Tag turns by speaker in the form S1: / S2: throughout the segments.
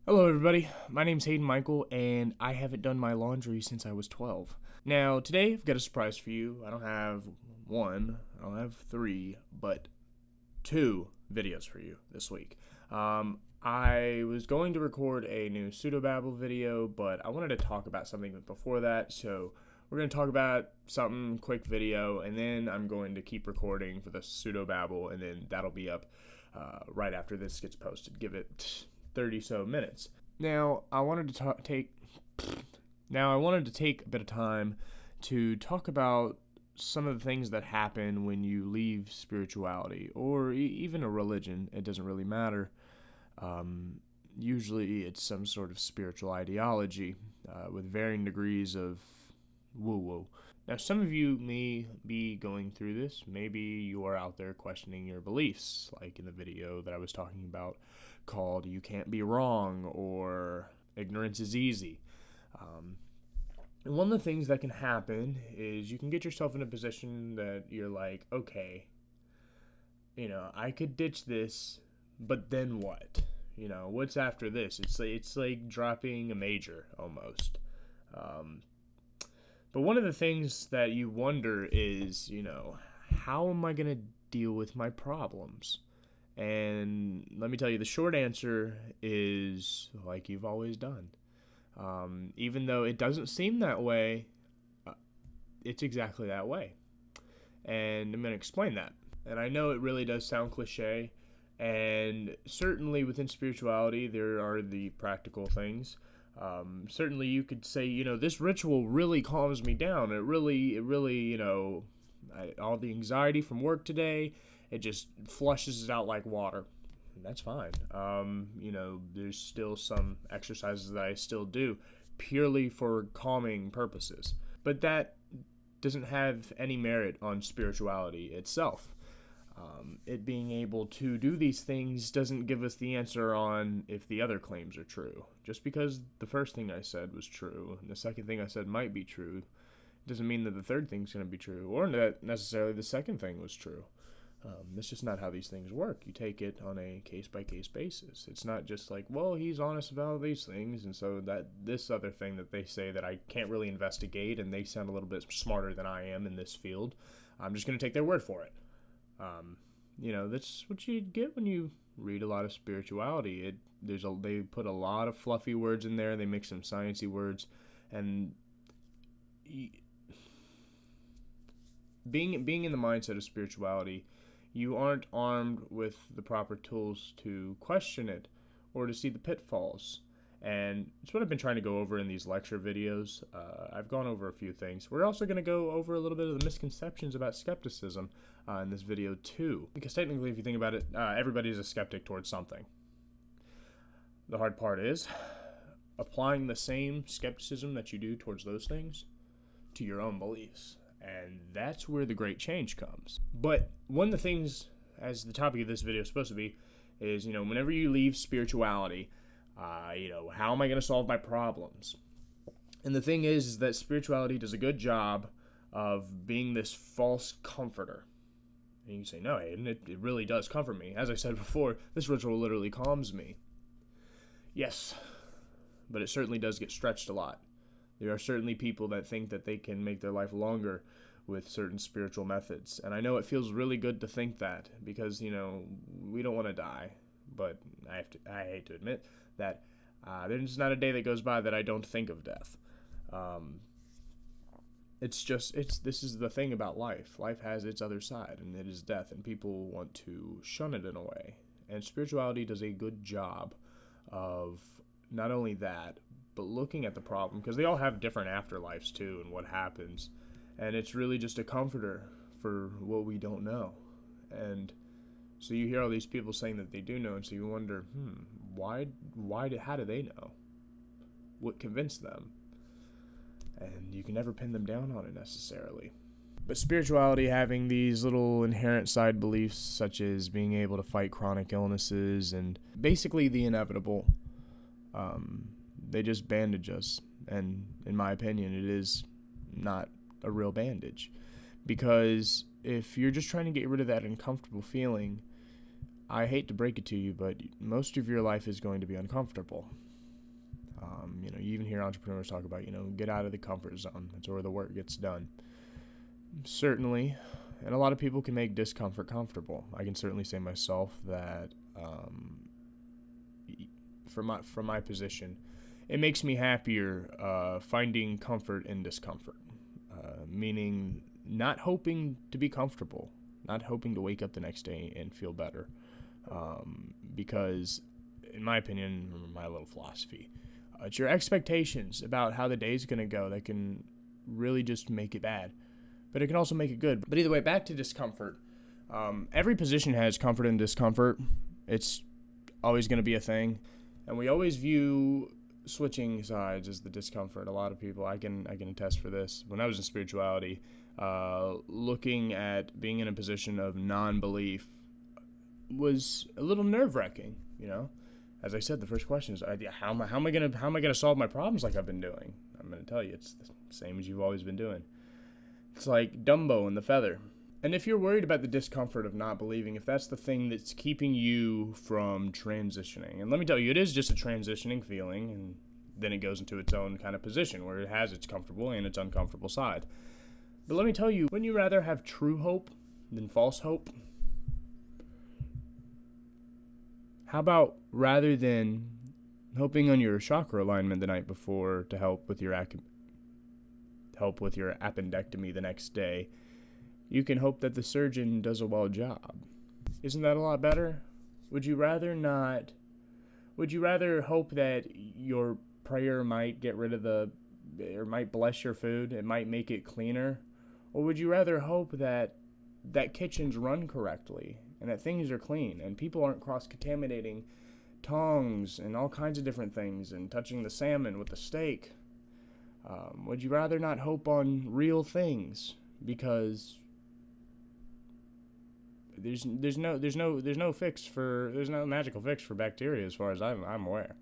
S1: Hello everybody, my name's Hayden Michael, and I haven't done my laundry since I was 12. Now, today I've got a surprise for you. I don't have one, I don't have three, but two videos for you this week. I was going to record a new pseudobabble video, but I wanted to talk about something before that, so we're going to talk about something, quick video, and then I'm going to keep recording for the pseudobabble, and then that'll be up right after this gets posted. Give it 30 so minutes. Now, I wanted to take a bit of time to talk about some of the things that happen when you leave spirituality or even a religion. It doesn't really matter. Usually it's some sort of spiritual ideology with varying degrees of woo-woo. Now, some of you may be going through this. Maybe you are out there questioning your beliefs, like in the video that I was talking about called "You Can't Be Wrong" or "Ignorance is Easy." And one of the things that can happen is you can get yourself in a position that you're like, okay, I could ditch this, but then what? What's after this? It's like dropping a major almost. But one of the things that you wonder is, how am I going to deal with my problems? And let me tell you, the short answer is like you've always done. Even though it doesn't seem that way, it's exactly that way. And I'm going to explain that. And I know it really does sound cliche, and certainly within spirituality, there are the practical things. Certainly you could say, this ritual really calms me down. It really, all the anxiety from work today, it just flushes it out like water. And that's fine. There's still some exercises that I still do purely for calming purposes. But that doesn't have any merit on spirituality itself. It being able to do these things doesn't give us the answer on if the other claims are true. Just because the first thing I said was true and the second thing I said might be true doesn't mean that the third thing's going to be true, or that necessarily the second thing was true. That's just not how these things work. You take it on a case-by-case basis. It's not just like, well, he's honest about these things, and so that this other thing that they say that I can't really investigate, and they sound a little bit smarter than I am in this field, I'm just going to take their word for it. That's what you get when you read a lot of spirituality. They put a lot of fluffy words in there. They mix some sciencey words, and being in the mindset of spirituality, you aren't armed with the proper tools to question it or to see the pitfalls. And it's what I've been trying to go over in these lecture videos. I've gone over a few things. We're also going to go over a little bit of the misconceptions about skepticism in this video too. Because technically, if you think about it, everybody's a skeptic towards something. The hard part is applying the same skepticism that you do towards those things to your own beliefs. And that's where the great change comes. But one of the things, as the topic of this video is supposed to be, is, whenever you leave spirituality, how am I going to solve my problems? And the thing is that spirituality does a good job of being this false comforter. And you say, no, Hayden, it really does comfort me. As I said before, this ritual literally calms me. Yes, but it certainly does get stretched a lot. There are certainly people that think that they can make their life longer with certain spiritual methods. And I know it feels really good to think that because, we don't want to die. But I hate to admit that there's not a day that goes by that I don't think of death. This is the thing about life. Life has its other side, and it is death, and people want to shun it in a way. And spirituality does a good job of not only that, but looking at the problem, because they all have different afterlives too, and what happens. And it's really just a comforter for what we don't know. And so you hear all these people saying that they do know, and so you wonder, how do they know? What convinced them? And you can never pin them down on it necessarily. But spirituality having these little inherent side beliefs, such as being able to fight chronic illnesses and basically the inevitable, they just bandage us. And in my opinion, it is not a real bandage. Because if you're just trying to get rid of that uncomfortable feeling, I hate to break it to you, but most of your life is going to be uncomfortable. You even hear entrepreneurs talk about, get out of the comfort zone. That's where the work gets done. Certainly, and a lot of people can make discomfort comfortable. I can certainly say myself that from my position, it makes me happier finding comfort in discomfort, meaning not hoping to be comfortable, not hoping to wake up the next day and feel better, because in my opinion, my little philosophy, it's your expectations about how the day's going to go that can really just make it bad, but it can also make it good. But either way, back to discomfort. Every position has comfort and discomfort. It's always going to be a thing, and we always view switching sides as the discomfort. A lot of people, I can attest for this. When I was in spirituality, looking at being in a position of non-belief was a little nerve-wracking, As I said, the first question is, how am I gonna solve my problems like I've been doing? I'm gonna tell you, it's the same as you've always been doing. It's like Dumbo and the feather. And if you're worried about the discomfort of not believing, if that's the thing that's keeping you from transitioning, and let me tell you, it is just a transitioning feeling, and then it goes into its own kind of position where it has its comfortable and its uncomfortable side. But let me tell you, wouldn't you rather have true hope than false hope? How about rather than hoping on your chakra alignment the night before to help with your appendectomy the next day, you can hope that the surgeon does a well job? Isn't that a lot better? Would you rather hope that your prayer might get rid of or might bless your food, it might make it cleaner? Or would you rather hope that kitchen's run correctly and that things are clean and people aren't cross-contaminating tongs and all kinds of different things and touching the salmon with the steak? Would you rather not hope on real things? Because there's no magical fix for bacteria as far as I'm aware.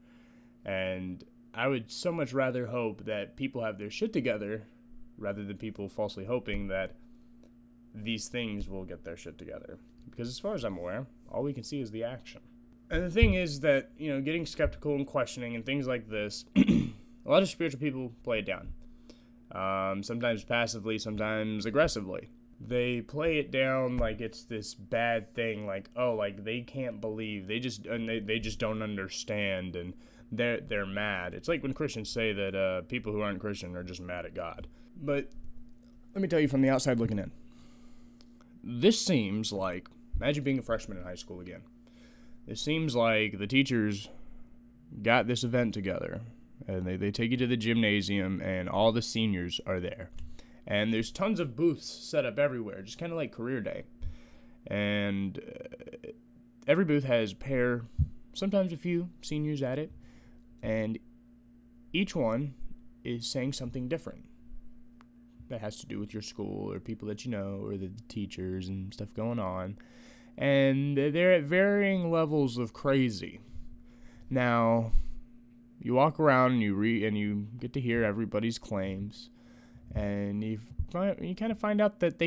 S1: And I would so much rather hope that people have their shit together rather than people falsely hoping that these things will get their shit together. Because as far as I'm aware, all we can see is the action. And the thing is that, getting skeptical and questioning and things like this, a lot of spiritual people play it down. Sometimes passively, sometimes aggressively. They play it down like it's this bad thing, like, oh, like they can't believe, they just don't understand, and they're mad. It's like when Christians say that people who aren't Christian are just mad at God. But let me tell you from the outside looking in, this seems like, imagine being a freshman in high school again. It seems like the teachers got this event together, and they take you to the gymnasium, and all the seniors are there. And there's tons of booths set up everywhere, just kind of like career day. And every booth has a pair, sometimes a few seniors at it, and each one is saying something different that has to do with your school or people that you know or the teachers and stuff going on. And they're at varying levels of crazy. Now, you walk around and you get to hear everybody's claims, and you kind of find out that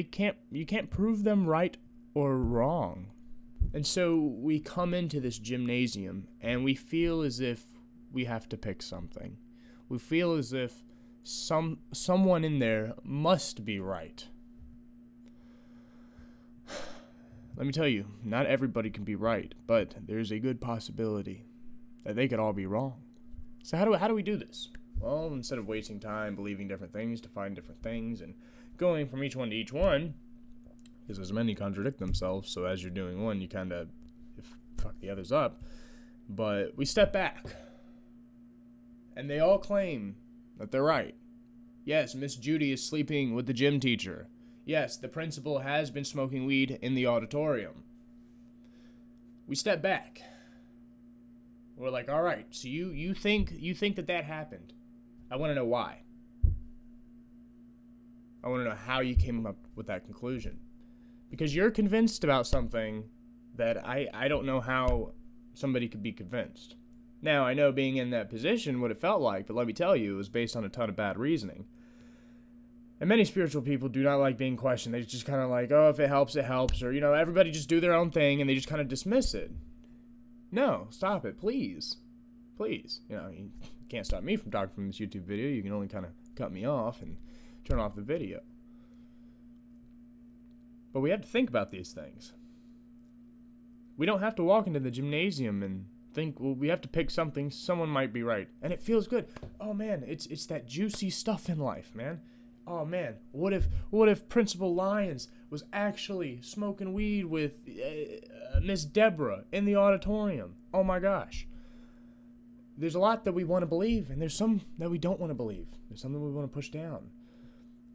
S1: you can't prove them right or wrong. And so we come into this gymnasium and we feel as if we have to pick something. We feel as if someone in there must be right. Let me tell you, not everybody can be right, but there's a good possibility that they could all be wrong. So how do we do this? Well, instead of wasting time believing different things to find different things and going from each one to each one, because as many contradict themselves, so as you're doing one, you kind of fuck the others up. But we step back, and they all claim that they're right. Yes, Miss Judy is sleeping with the gym teacher. Yes, the principal has been smoking weed in the auditorium. We step back. We're like, all right, so you think that happened. I want to know why. I want to know how you came up with that conclusion. Because you're convinced about something that I don't know how somebody could be convinced. Now, I know being in that position what it felt like, but let me tell you, it was based on a ton of bad reasoning. And many spiritual people do not like being questioned. They just kind of like, oh, if it helps, it helps. Or, everybody just do their own thing, and they just kind of dismiss it. No, stop it, please. please. You can't stop me from talking from this YouTube video. You can only kind of cut me off and turn off the video. But we have to think about these things. We don't have to walk into the gymnasium and think, well, we have to pick something. Someone might be right. And it feels good. Oh, man, it's that juicy stuff in life, man. Oh, man, what if Principal Lyons was actually smoking weed with Miss Deborah in the auditorium? Oh, my gosh. There's a lot that we want to believe, and there's some that we don't want to believe. There's something we want to push down.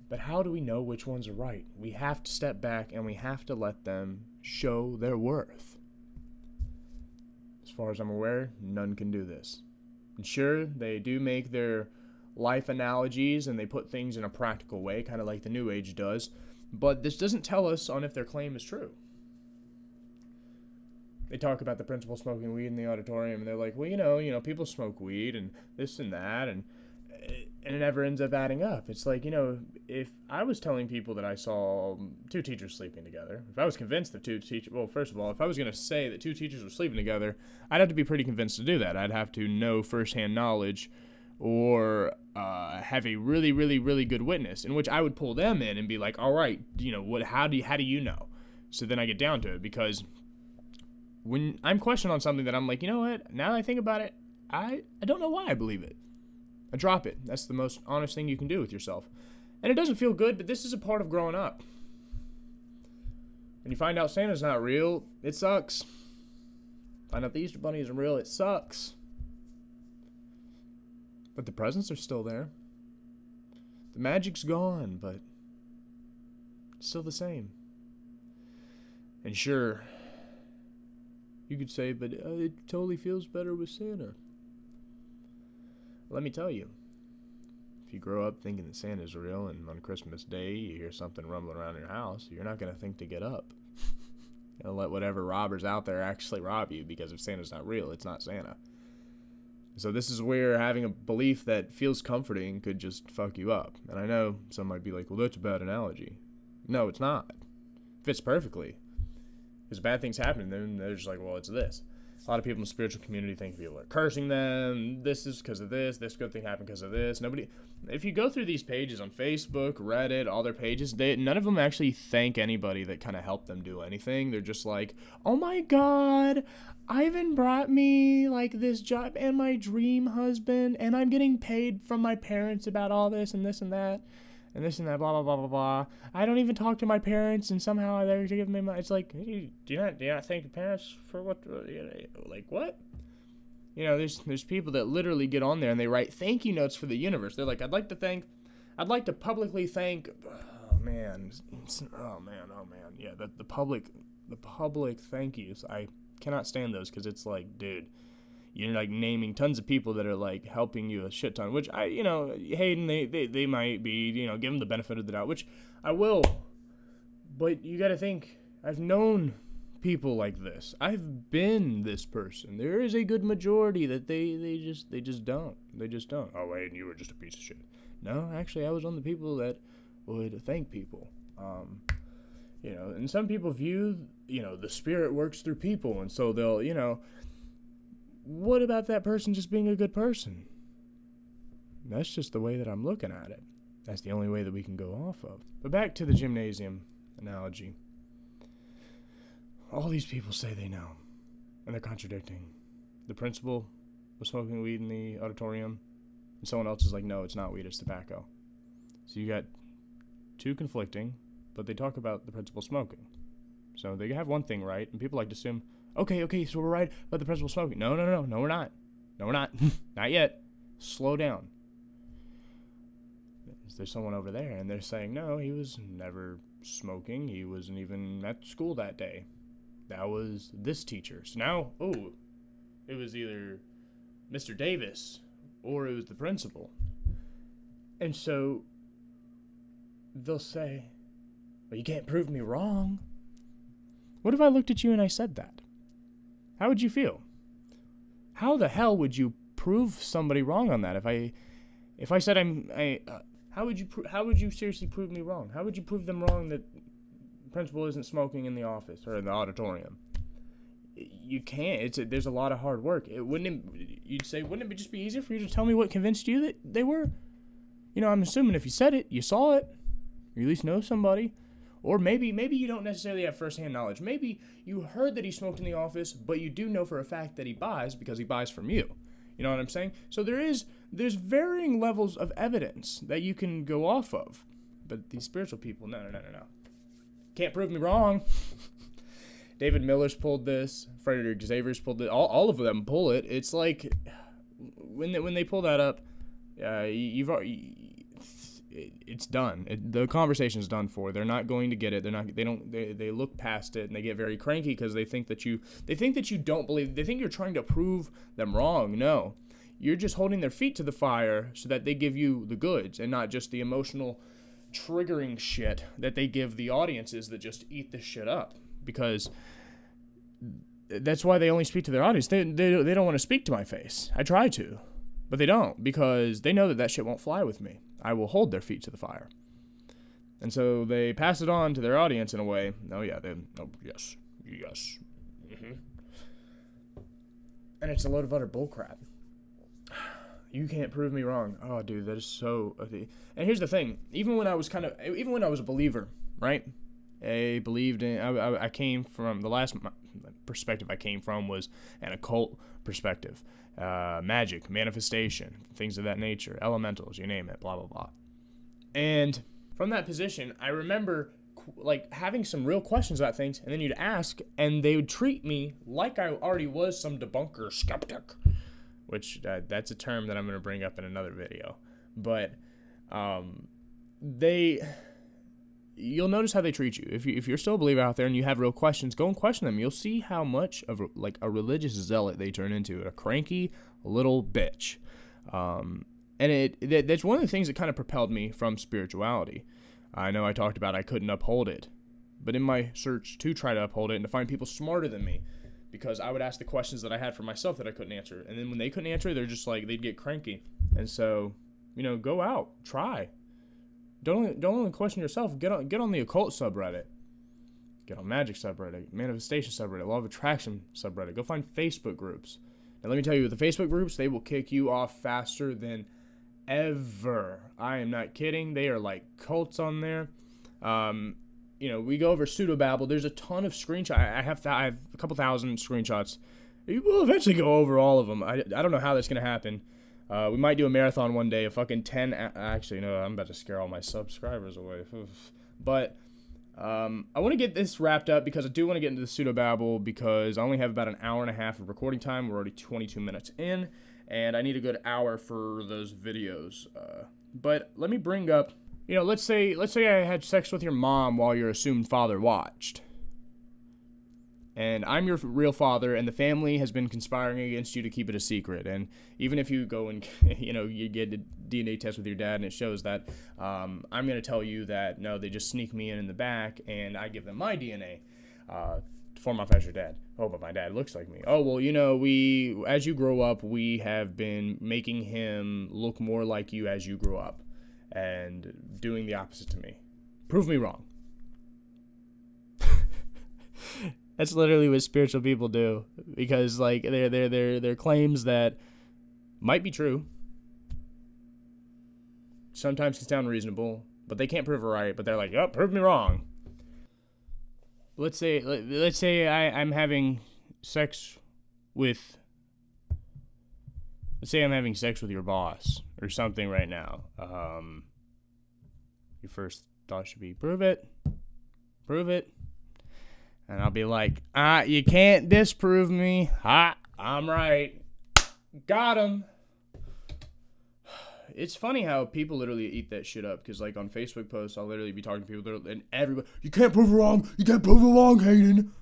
S1: But how do we know which ones are right? We have to step back, and we have to let them show their worth. As far as I'm aware, none can do this. And sure, they do make their life analogies, and they put things in a practical way, kind of like the New Age does. But this doesn't tell us on if their claim is true. They talk about the principal smoking weed in the auditorium, and they're like, well, you know, people smoke weed and this and that, and it never ends up adding up. It's like, if I was telling people that I saw two teachers sleeping together, if I was convinced that well, first of all, if I was going to say that two teachers were sleeping together, I'd have to be pretty convinced to do that. I'd have to know firsthand knowledge or have a really, really, really good witness, in which I would pull them in and be like, all right, how do you know? So then I get down to it, because when I'm questioned on something that I'm like, you know what, now that I think about it, I don't know why I believe it. I drop it. That's the most honest thing you can do with yourself. And it doesn't feel good, but this is a part of growing up. When you find out Santa's not real, it sucks. Find out the Easter Bunny isn't real, it sucks. But the presents are still there. The magic's gone, but it's still the same. And sure, you could say, but it totally feels better with Santa. Let me tell you, if you grow up thinking that Santa's real and on Christmas Day you hear something rumbling around your house, you're not going to think to get up. You're going to let whatever robber's out there actually rob you, because if Santa's not real, it's not Santa. So this is where having a belief that feels comforting could just fuck you up. And I know some might be like, well, that's a bad analogy. No, it's not. It fits perfectly. Because bad things happen, then they're just like, well, it's this. A lot of people in the spiritual community think people are cursing them. This is because of this. This good thing happened because of this. If you go through these pages on Facebook, Reddit, all their pages, none of them actually thank anybody that kind of helped them do anything. They're just like, oh my God, Ivan brought me like this job and my dream husband, and I'm getting paid from my parents about all this and this and that. And this and that, blah, blah, blah, blah, blah. I don't even talk to my parents, and somehow they're giving me money. It's like, do you not thank your parents for what? Like, what? There's people that literally get on there and they write thank you notes for the universe. They're like, I'd like to publicly thank, oh man. Yeah, the public thank yous. I cannot stand those, because it's like, dude, you're like naming tons of people that are like helping you a shit ton, which Hayden, they might be, give them the benefit of the doubt, which I will. But you got to think, I've known people like this. I've been this person. There is a good majority that they just don't. They just don't. Oh, Hayden, you were just a piece of shit. No, actually, I was one of the people that would thank people. And some people view, the spirit works through people, and so they'll, what about that person just being a good person? That's just the way that I'm looking at it. That's the only way that we can go off of. But back to the gymnasium analogy. All these people say they know, and they're contradicting. The principal was smoking weed in the auditorium, and someone else is like, no, it's not weed, it's tobacco. So you got two conflicting, but they talk about the principal smoking. So they have one thing right, and people like to assume, okay, so we're right about the principal smoking. No, we're not. No, we're not. Not yet. Slow down. There's someone over there, and they're saying, no, he was never smoking. He wasn't even at school that day. That was this teacher. So now, it was either Mr. Davis or it was the principal. And so they'll say, well, you can't prove me wrong. What if I looked at you and I said that? How would you feel? How the hell would you prove somebody wrong on that? If I said how would you seriously prove me wrong? How would you prove them wrong that the principal isn't smoking in the office or in the auditorium? you can't. There's a lot of hard work. You'd say, wouldn't it just be easier for you to tell me what convinced you that they were? I'm assuming if you said it, you saw it, or you at least know somebody. Or maybe you don't necessarily have firsthand knowledge. Maybe you heard that he smoked in the office, but you do know for a fact that he buys because he buys from you. You know what I'm saying? So there's varying levels of evidence that you can go off of. But these spiritual people, no. Can't prove me wrong. David Miller's pulled this. Frederick Xavier's pulled it. All of them pull it. It's like when they pull that up, it's done. The conversation's done for. They're not going to get it. They look past it and they get very cranky because they think that you don't believe. They think you're trying to prove them wrong. No, you're just holding their feet to the fire so that they give you the goods and not just the emotional triggering shit that they give the audiences that just eat this shit up. Because that's why they only speak to their audience. They don't want to speak to my face. I try to, but they don't, because they know that shit won't fly with me. I will hold their feet to the fire. And so they pass it on to their audience in a way. Yes. Mm-hmm. And it's a load of utter bullcrap. You can't prove me wrong. Oh, dude, that is so... And here's the thing. Even when I was a believer, right? I believed in... I came from... The last perspective I came from was an occult perspective. Magic, manifestation, things of that nature, elementals, you name it, blah, blah, blah. And from that position, I remember having some real questions about things, and then you'd ask, and they would treat me like I already was some debunker skeptic, which that's a term that I'm going to bring up in another video. But you'll notice how they treat you. If you're still a believer out there and you have real questions, go and question them. You'll see how much of a religious zealot they turn into, a cranky little bitch. And that's one of the things that kind of propelled me from spirituality. I know I talked about I couldn't uphold it, but in my search to try to uphold it and to find people smarter than me, because I would ask the questions that I had for myself that I couldn't answer, and then when they couldn't answer, they're just they'd get cranky. And so, go out, try. Don't only question yourself. Get on the occult subreddit. Get on magic subreddit, manifestation subreddit, law of attraction subreddit. Go find Facebook groups. And let me tell you, the Facebook groups, they will kick you off faster than ever. I am not kidding. They are like cults on there. We go over pseudobabble. There's a ton of screenshots. I have a couple thousand screenshots. We'll eventually go over all of them. I don't know how that's going to happen. We might do a marathon one day, a fucking 10... Actually, no, I'm about to scare all my subscribers away. But I want to get this wrapped up because I do want to get into the pseudobabble because I only have about an hour and a half of recording time. We're already 22 minutes in, and I need a good hour for those videos. But let me bring up... let's say I had sex with your mom while your assumed father watched. And I'm your real father, and the family has been conspiring against you to keep it a secret. And even if you go and, you get a DNA test with your dad and it shows that, I'm going to tell you that, no, they just sneak me in the back, and I give them my DNA to form off as your dad. Oh, but my dad looks like me. Oh, well, as you grow up, we have been making him look more like you as you grow up and doing the opposite to me. Prove me wrong. That's literally what spiritual people do, because they're claims that might be true. Sometimes can sound reasonable, but they can't prove it right. But they're like, "Oh, prove me wrong." Let's say I'm having sex with. Let's say I'm having sex with your boss or something right now. Your first thought should be, prove it. Prove it. And I'll be like, you can't disprove me. I'm right. Got him. It's funny how people literally eat that shit up. Because, on Facebook posts, I'll literally be talking to people, and everybody, you can't prove it wrong. You can't prove it wrong, Hayden.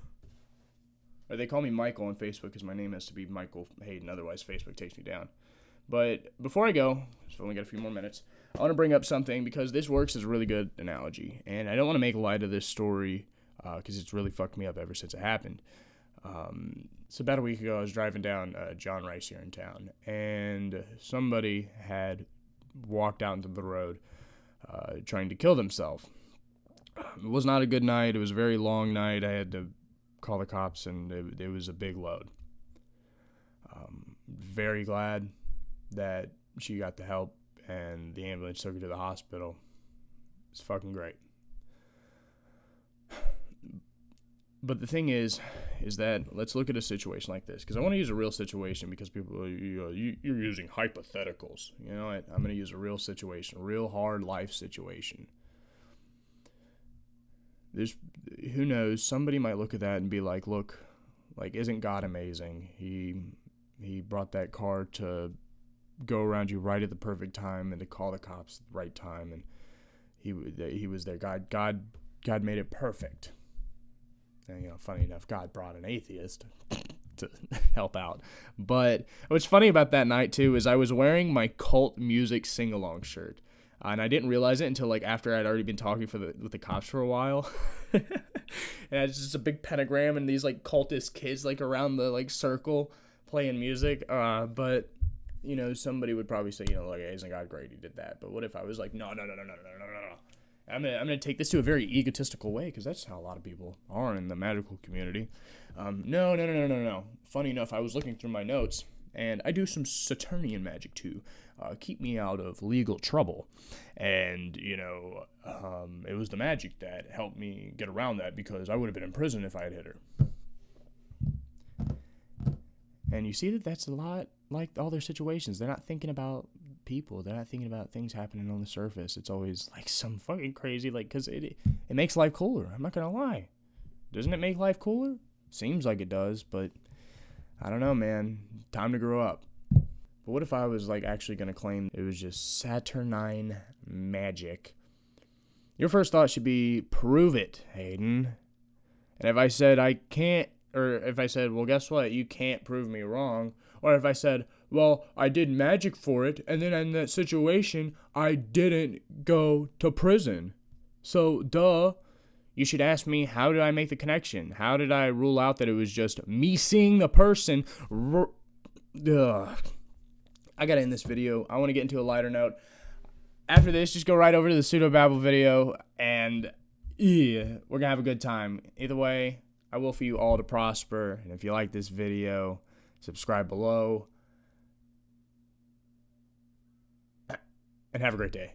S1: Or they call me Michael on Facebook because my name has to be Michael Hayden. Otherwise, Facebook takes me down. But before I go, I've only got a few more minutes, I want to bring up something because this works as a really good analogy. And I don't want to make light of this story because it's really fucked me up ever since it happened. So about a week ago, I was driving down John Rice here in town, and somebody had walked out into the road trying to kill themselves. It was not a good night. It was a very long night. I had to call the cops, and it was a big load. Very glad that she got the help and the ambulance took her to the hospital. It's fucking great. But the thing is that let's look at a situation like this, because I want to use a real situation, because people, you're using hypotheticals. You know what? I'm going to use a real situation, a real hard life situation. Who knows? Somebody might look at that and be like, look, like, isn't God amazing? He brought that car to go around you right at the perfect time and to call the cops at the right time, and he was there. God made it perfect. And, funny enough, God brought an atheist to help out. But what's funny about that night too is I was wearing my cult music sing-along shirt, and I didn't realize it until like after I'd already been talking with the cops for a while. And it's just a big pentagram and these like cultist kids like around the like circle playing music. But somebody would probably say, like, hey, isn't God great? He did that. But what if I was like, no. I'm gonna take this to a very egotistical way, because that's how a lot of people are in the magical community. No. Funny enough, I was looking through my notes, and I do some Saturnian magic to keep me out of legal trouble. And, it was the magic that helped me get around that, because I would have been in prison if I had hit her. And you see that that's a lot like all their situations. They're not thinking about people. They're not thinking about things happening on the surface. It's always like some fucking crazy, like, because it makes life cooler. I'm not gonna lie. Doesn't it make life cooler? Seems like it does, but I don't know, man. Time to grow up. But what if I was like actually gonna claim it was just Saturnine magic? Your first thought should be, prove it, Hayden. And if I said I can't, or if I said, well, guess what? You can't prove me wrong. Or if I said, well, I did magic for it, and then in that situation, I didn't go to prison. So, duh. You should ask me, how did I make the connection? How did I rule out that it was just me seeing the person? I gotta end this video. I want to get into a lighter note. After this, just go right over to the pseudo-babble video, and we're gonna have a good time. Either way, I will for you all to prosper, and if you like this video, subscribe below, and have a great day.